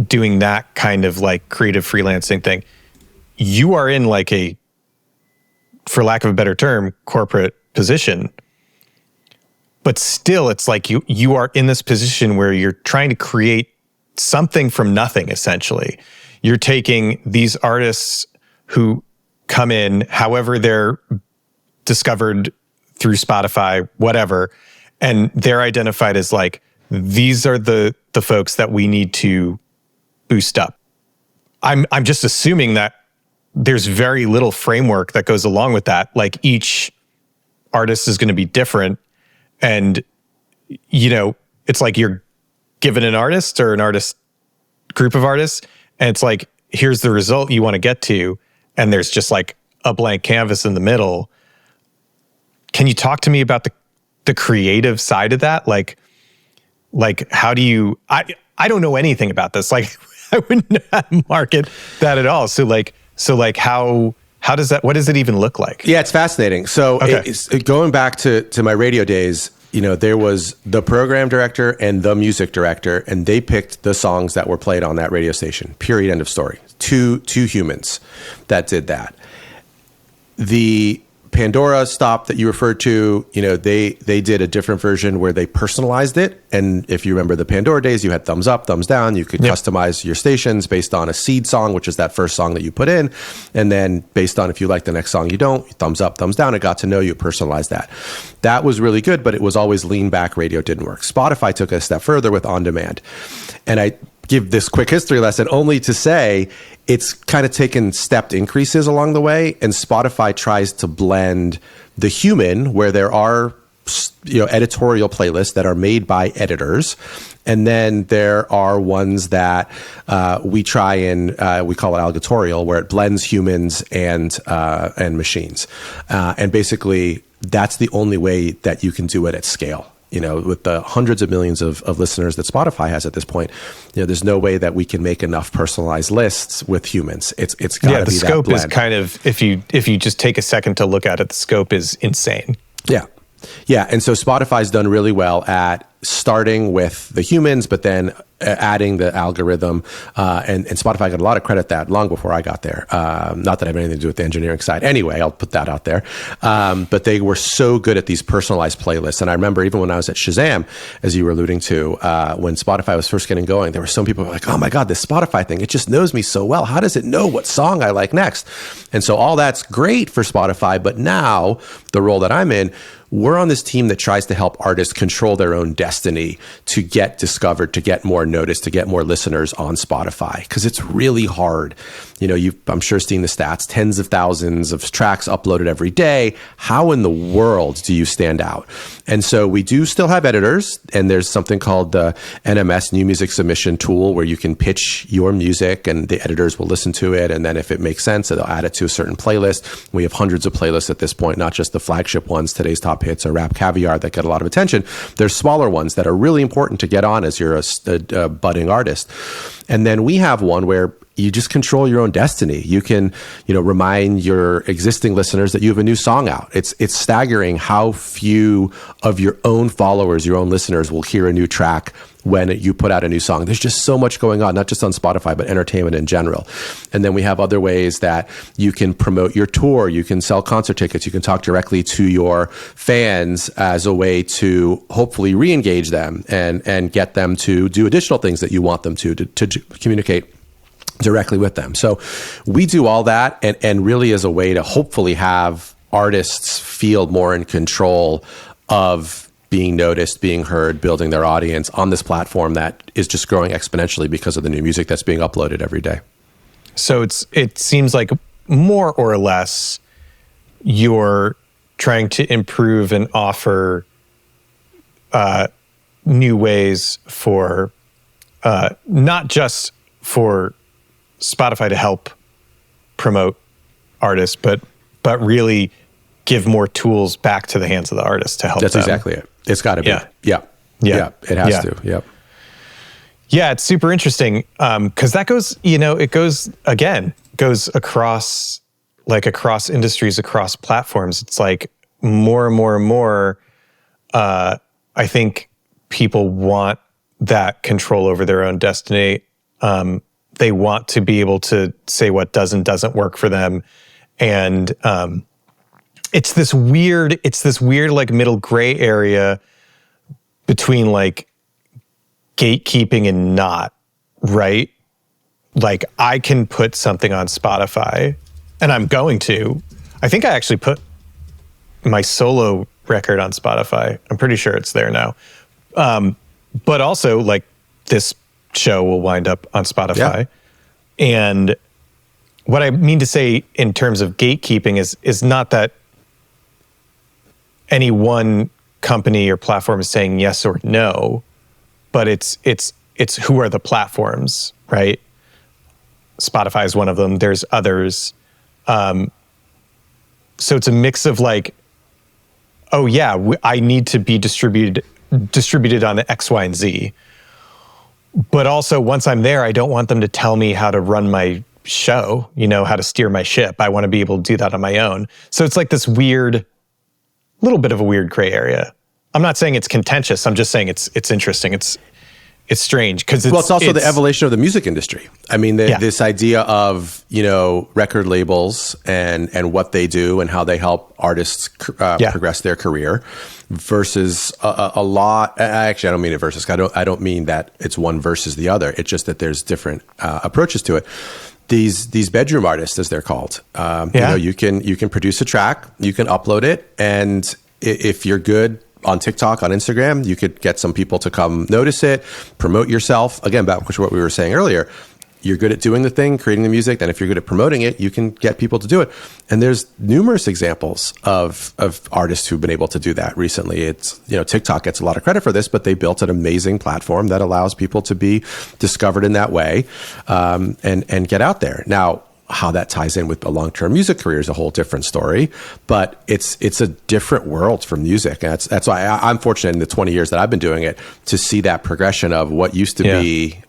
doing that kind of like creative freelancing thing. You are in like a, for lack of a better term, corporate position. But still, it's like you are in this position where you're trying to create something from nothing, essentially. You're taking these artists who come in, however they're discovered through Spotify, whatever, and they're identified as like, these are the folks that we need to boost up. I'm just assuming that there's very little framework that goes along with that. Like each artist is going to be different. And, it's like you're given an artist or an artist group of artists, and it's like, here's the result you want to get to. And there's just like a blank canvas in the middle. Can you talk to me about the creative side of that? Like how do you, I don't know anything about this. Like I wouldn't know how to market that at all. So how does that, what does it even look like? Yeah, it's fascinating. So going back to my radio days, there was the program director and the music director, and they picked the songs that were played on that radio station, period, end of story. Two humans that did that. The Pandora stop that you referred to, they did a different version where they personalized it. And if you remember the Pandora days, you had thumbs up, thumbs down. You could customize your stations based on a seed song, which is that first song that you put in. And then based on if you like the next song you don't, thumbs up, thumbs down. It got to know you, personalized that. That was really good, but it was always lean back radio, didn't work. Spotify took it a step further with on demand. And I give this quick history lesson only to say it's kind of taken stepped increases along the way, and Spotify tries to blend the human, where there are editorial playlists that are made by editors, and then there are ones that we try and we call it algatorial, where it blends humans and machines, and basically that's the only way that you can do it at scale. With the hundreds of millions of listeners that Spotify has at this point, there's no way that we can make enough personalized lists with humans. It's got to be that blend. The scope is kind of, if you just take a second to look at it, the scope is insane. Yeah. And so Spotify's done really well at starting with the humans, but then adding the algorithm. And Spotify got a lot of credit that long before I got there. Not that I have anything to do with the engineering side. Anyway, I'll put that out there. But they were so good at these personalized playlists. And I remember even when I was at Shazam, as you were alluding to, when Spotify was first getting going, there were some people who were like, oh my God, this Spotify thing, it just knows me so well. How does it know what song I like next? And so all that's great for Spotify. But now the role that I'm in, we're on this team that tries to help artists control their own destiny to get discovered, to get more noticed, to get more listeners on Spotify. Because it's really hard. I'm sure seeing the stats, tens of thousands of tracks uploaded every day. How in the world do you stand out? And so we do still have editors, and there's something called the NMS, New Music Submission Tool, where you can pitch your music and the editors will listen to it. And then if it makes sense, they'll add it to a certain playlist. We have hundreds of playlists at this point, not just the flagship ones, today's top hits or Rap Caviar, that get a lot of attention. There's smaller ones that are really important to get on as you're a budding artist. And then we have one where you just control your own destiny. You can, remind your existing listeners that you have a new song out. It's staggering how few of your own followers, your own listeners, will hear a new track when you put out a new song. There's just so much going on, not just on Spotify, but entertainment in general. And then we have other ways that you can promote your tour. You can sell concert tickets. You can talk directly to your fans as a way to hopefully re-engage them and get them to do additional things that you want them to communicate directly with them. So we do all that and really as a way to hopefully have artists feel more in control of being noticed, being heard, building their audience on this platform that is just growing exponentially because of the new music that's being uploaded every day. So it seems like more or less you're trying to improve and offer new ways for not just for Spotify to help promote artists, but really give more tools back to the hands of the artists to help them. That's exactly it. It's got to be. Yeah. It has to. Yep. Yeah, it's super interesting because that goes, it goes across industries, across platforms. It's like more and more and more, I think people want that control over their own destiny. They want to be able to say what doesn't work for them. And it's this weird like middle gray area between like gatekeeping and not, right? Like I can put something on Spotify and I'm going to. I think I actually put my solo record on Spotify. I'm pretty sure it's there now. But also like this show will wind up on Spotify. Yeah. And what I mean to say in terms of gatekeeping is not that any one company or platform is saying yes or no, but it's who are the platforms, right? Spotify is one of them. There's others. So it's a mix of like, oh yeah, I need to be distributed on X, Y, and Z. But also once I'm there, I don't want them to tell me how to run my show, how to steer my ship. I want to be able to do that on my own. So it's like this little bit of a weird gray area. I'm not saying it's contentious. I'm just saying it's interesting. It's strange because it's also the evolution of the music industry. I mean, this idea of, record labels and what they do and how they help artists progress their career versus a lot. Actually, I don't mean it versus. I don't mean that it's one versus the other. It's just that there's different approaches to it. These bedroom artists, as they're called, you can produce a track, you can upload it, and if you're good on TikTok, on Instagram, you could get some people to come notice it, promote yourself. Again, back to what we were saying earlier, you're good at doing the thing, creating the music. Then if you're good at promoting it, you can get people to do it. And there's numerous examples of artists who've been able to do that recently. It's, TikTok gets a lot of credit for this, but they built an amazing platform that allows people to be discovered in that way, and get out there. Now, how that ties in with a long-term music career is a whole different story, but it's a different world for music. And that's why I'm fortunate in the 20 years that I've been doing it to see that progression of what used to be,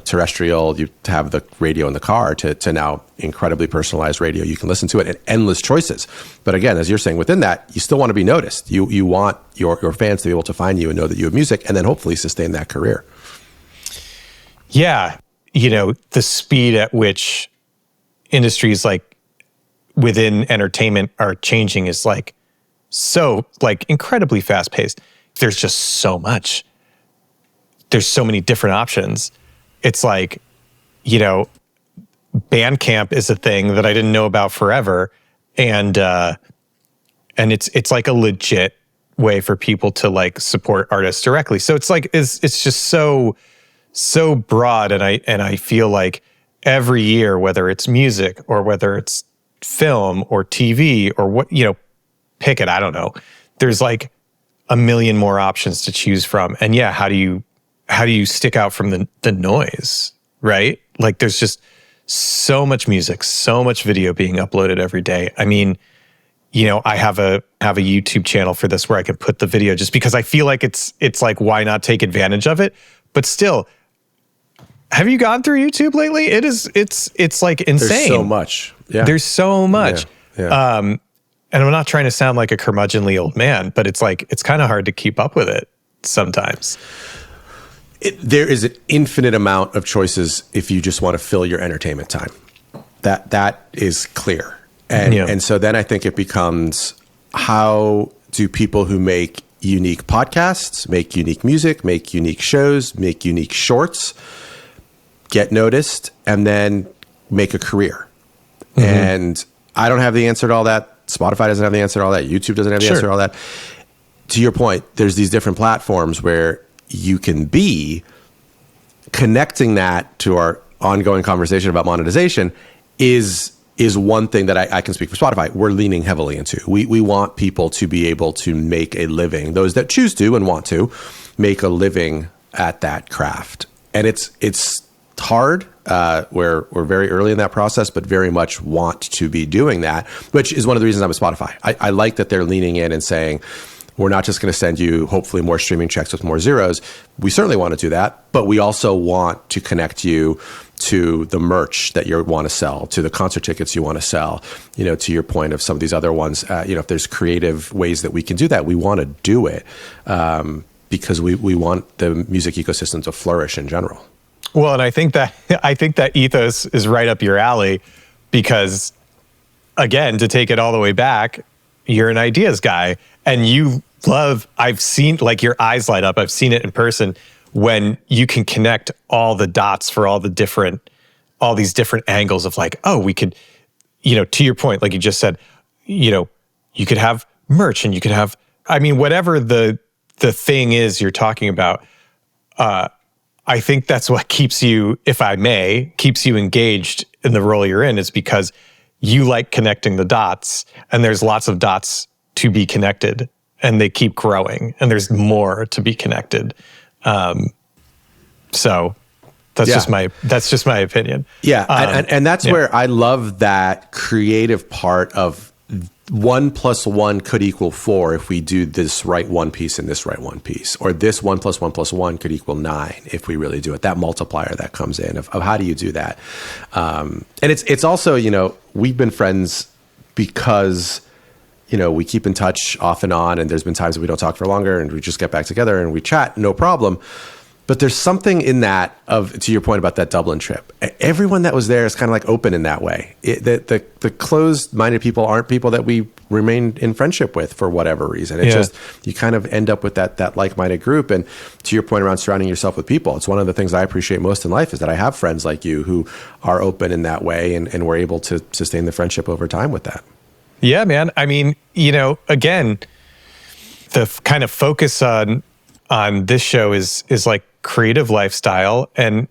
terrestrial, you have the radio in the car to now incredibly personalized radio. You can listen to it and endless choices. But again, as you're saying, within that, you still want to be noticed. You want your fans to be able to find you and know that you have music, and then hopefully sustain that career. Yeah. The speed at which industries like within entertainment are changing is so incredibly fast paced. There's just so much. There's so many different options. It's Bandcamp is a thing that I didn't know about forever. And it's like a legit way for people to support artists directly. So it's just so broad. And I feel like every year, whether it's music or whether it's film or TV or what, pick it, I don't know. There's a million more options to choose from. And yeah, how do you stick out from the noise, right? There's just so much music, so much video being uploaded every day. I mean, I have a YouTube channel for this where I can put the video just because I feel like it's why not take advantage of it? But still, have you gone through YouTube lately? It's insane. There's so much. Yeah. There's so much. Yeah. And I'm not trying to sound like a curmudgeonly old man, but it's kind of hard to keep up with it sometimes. There is an infinite amount of choices if you just want to fill your entertainment time. That is clear. And so then I think it becomes, how do people who make unique podcasts, make unique music, make unique shows, make unique shorts, get noticed, and then make a career? Mm-hmm. And I don't have the answer to all that. Spotify doesn't have the answer to all that. YouTube doesn't have the answer to all that. To your point, there's these different platforms where you can be. Connecting that to our ongoing conversation about monetization is one thing that I can speak for Spotify. We're leaning heavily into. We want people to be able to make a living. Those that choose to and want to make a living at that craft. And it's hard. We're very early in that process, but very much want to be doing that, which is one of the reasons I'm with Spotify. I like that they're leaning in and saying, we're not just going to send you hopefully more streaming checks with more zeros. We certainly want to do that, but we also want to connect you to the merch that you want to sell, to the concert tickets you want to sell, to your point of some of these other ones. If there's creative ways that we can do that, we want to do it because we want the music ecosystem to flourish in general. Well, and I think that ethos is right up your alley because, again, to take it all the way back, you're an ideas guy and you love, I've seen your eyes light up. I've seen it in person when you can connect all the dots for all these different angles of we could, to your point, like you just said, you could have merch and you could have, whatever the thing is you're talking about. I think that's what keeps you, if I may, keeps you engaged in the role you're in, is because you like connecting the dots, and there's lots of dots to be connected, and they keep growing, and there's more to be connected. So that's just my opinion. Yeah, and that's where I love that creative part of 1 + 1 could equal 4 if we do this right one piece and this right one piece, or this 1 + 1 + 1 could equal 9 if we really do it. That multiplier that comes in of how do you do that? And it's also, we've been friends because, we keep in touch off and on, and there's been times that we don't talk for longer and we just get back together and we chat, no problem. But there's something in that to your point about that Dublin trip. Everyone that was there is kind of open in that way. The closed-minded people aren't people that we remain in friendship with for whatever reason. It's just, you kind of end up with that like-minded group. And to your point around surrounding yourself with people, it's one of the things I appreciate most in life is that I have friends like you who are open in that way, and we're able to sustain the friendship over time with that. Yeah, man. Again, the kind of focus on this show is creative lifestyle, and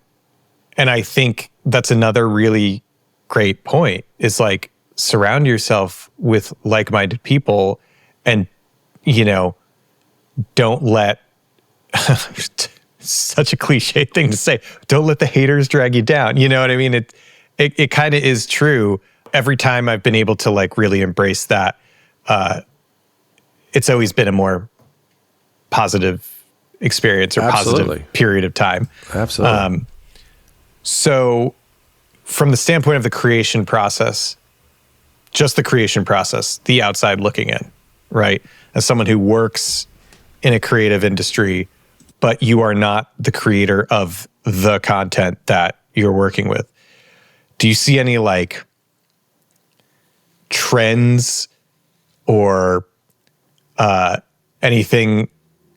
I think that's another really great point, is surround yourself with like-minded people, and don't let such a cliche thing to say, don't let the haters drag you down. You know what I mean? it kind of is true. Every time I've been able to like really embrace that, it's always been a more positive experience or positive period of time. Absolutely. So from the standpoint of the creation process, just the creation process, the outside looking in, right? As someone who works in a creative industry, but you are not the creator of the content that you're working with. Do you see any like trends or anything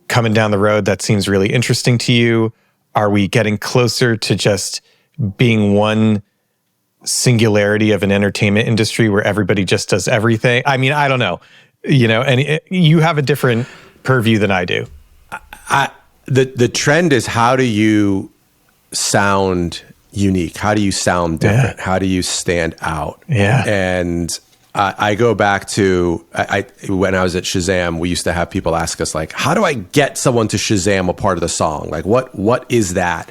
coming down the road that seems really interesting to you? Are we getting closer to just being one singularity of an entertainment industry where everybody just does everything? I mean, I don't know, and you have a different purview than I do. The trend is, how do you sound unique? How do you sound different? How do you stand out? Yeah. And I go back to, when I was at Shazam, we used to have people ask us like, how do I get someone to Shazam a part of the song? Like, what is that?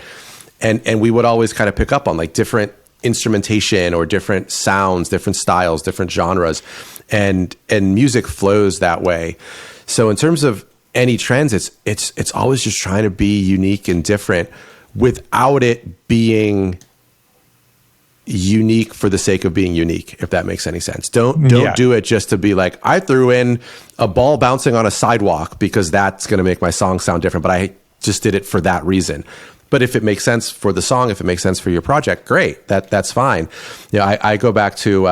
And we would always kind of pick up on like different instrumentation or different sounds, different styles, different genres, and music flows that way. So in terms of any trends, it's always just trying to be unique and different without it being unique for the sake of being unique, if that makes any sense. Don't do it just to be like, I threw in a ball bouncing on a sidewalk because that's going to make my song sound different, but I just did it for that reason. But if it makes sense for the song, if it makes sense for your project, great. That's fine. I go back to,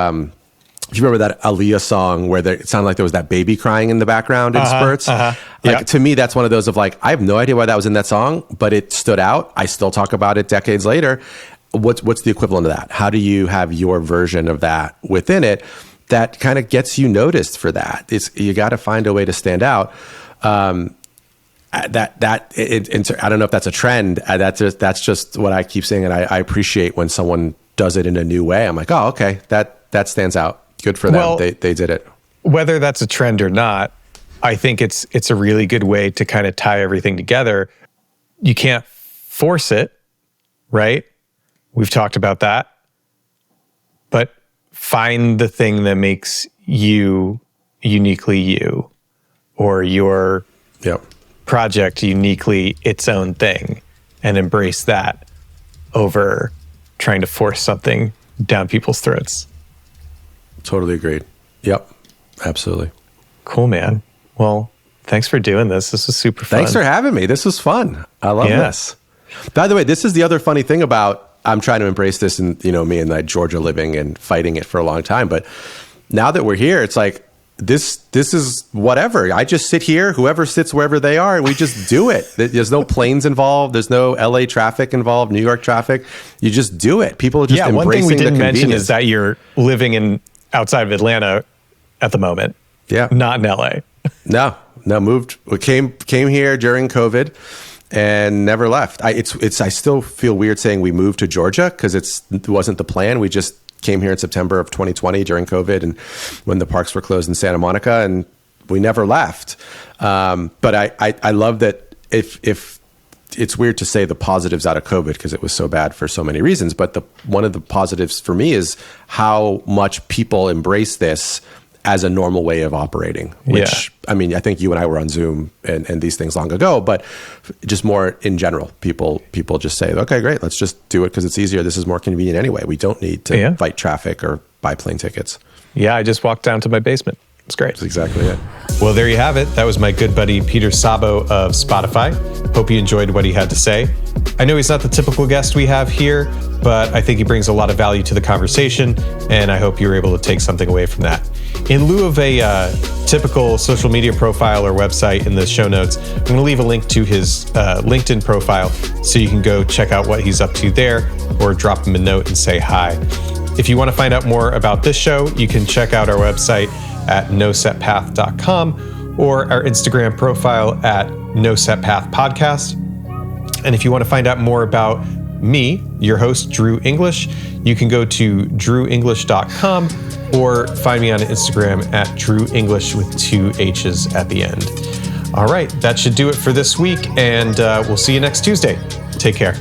do you remember that Aaliyah song where it sounded like there was that baby crying in the background in spurts? To me, that's one of those of like, I have no idea why that was in that song, but it stood out. I still talk about it decades later. What's the equivalent of that? How do you have your version of that within it that kind of gets you noticed for that? You got to find a way to stand out. I don't know if that's a trend. That's just what I keep saying, and I appreciate when someone does it in a new way. I'm like, oh, okay, that stands out. Good for them. Well, they did it. Whether that's a trend or not, I think it's a really good way to kind of tie everything together. You can't force it, right? We've talked about that. But find the thing that makes you uniquely you, or your project uniquely its own thing, and embrace that over trying to force something down people's throats. Totally agreed. Yep, absolutely. Cool, man. Well, thanks for doing this. This was super fun. Thanks for having me. This was fun. I love this. By the way, this is the other funny thing about, I'm trying to embrace this, and me in like Georgia living and fighting it for a long time. But now that we're here, it's like, this is whatever. I just sit here, whoever sits wherever they are, and we just do it. There's no planes involved. There's no LA traffic involved, New York traffic. You just do it. People are just embracing the convenience. One thing we didn't mention is that you're living outside of Atlanta at the moment. Yeah. Not in LA. No, moved. We came here during COVID and never left. I still feel weird saying we moved to Georgia because it wasn't the plan. We just came here in September of 2020 during COVID, and when the parks were closed in Santa Monica, and we never left. But I love that if it's weird to say the positives out of COVID because it was so bad for so many reasons. But one of the positives for me is how much people embrace this as a normal way of operating, which, I mean, I think you and I were on Zoom and these things long ago, but just more in general, people just say, okay, great, let's just do it because it's easier. This is more convenient anyway. We don't need to fight traffic or buy plane tickets. Yeah, I just walked down to my basement. It's great. That's exactly it. Well, there you have it. That was my good buddy, Peter Szabo of Spotify. Hope you enjoyed what he had to say. I know he's not the typical guest we have here, but I think he brings a lot of value to the conversation, and I hope you were able to take something away from that. In lieu of a typical social media profile or website in the show notes, I'm going to leave a link to his LinkedIn profile so you can go check out what he's up to there, or drop him a note and say hi. If you want to find out more about this show, you can check out our website at nosetpath.com or our Instagram profile at nosetpathpodcast. And if you want to find out more about me, your host, Drew English, you can go to drewenglish.com or find me on Instagram at Drew English with 2 H's at the end. All right, that should do it for this week, and we'll see you next Tuesday. Take care.